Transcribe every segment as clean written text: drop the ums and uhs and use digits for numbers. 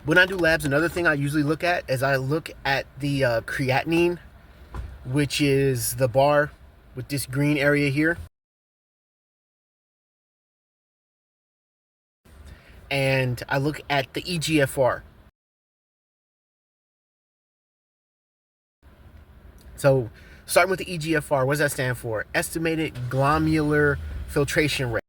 When I do labs, another thing I usually look at is I look at the creatinine, which is the bar with this green area here. And I look at the eGFR. So starting with the eGFR, what does that stand for? Estimated glomerular filtration rate.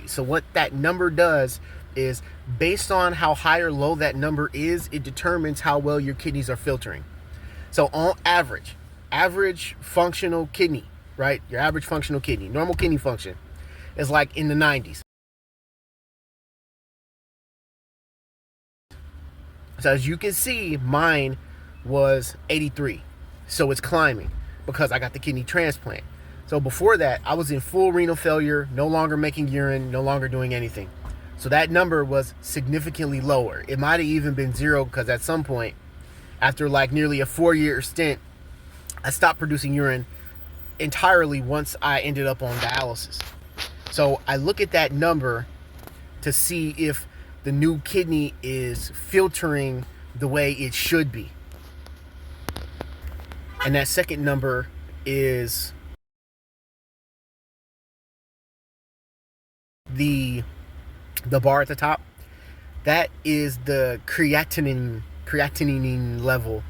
So what that number does is, based on how high or low that number is, it determines how well your kidneys are filtering. So on average functional kidney, right? Your average functional kidney, normal kidney function is like in the 90s. So as you can see, mine was 83. So it's climbing because I got the kidney transplant. So before that, I was in full renal failure, no longer making urine, no longer doing anything. So that number was significantly lower. It might have even been zero because at some point, after like nearly a 4-year stint, I stopped producing urine entirely once I ended up on dialysis. So I look at that number to see if the new kidney is filtering the way it should be. And that second number is the bar at the top. That is the creatinine level.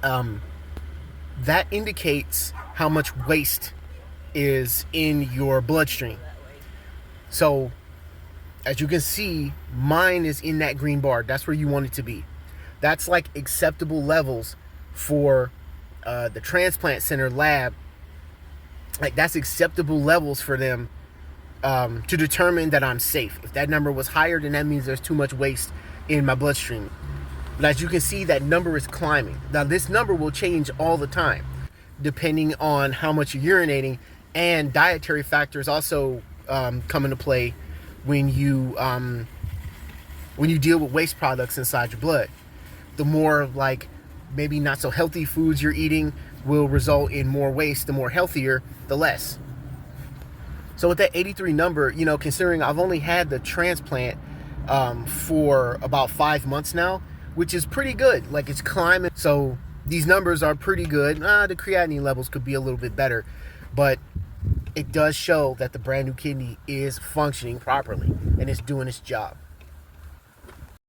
That indicates how much waste is in your bloodstream. So as you can see, mine is in that green bar. That's where you want it to be. That's like acceptable levels for the transplant center lab. Like that's acceptable levels for them to determine that I'm safe. If that number was higher, then that means there's too much waste in my bloodstream. But as you can see, that number is climbing. Now this number will change all the time depending on how much you're urinating, and dietary factors also come into play when you deal with waste products inside your blood. The more like maybe not so healthy foods you're eating will result in more waste. The more healthier, the less. So with that 83 number, you know, considering I've only had the transplant for about 5 months now, which is pretty good. Like it's climbing. So these numbers are pretty good. The creatinine levels could be a little bit better, but it does show that the brand new kidney is functioning properly and it's doing its job.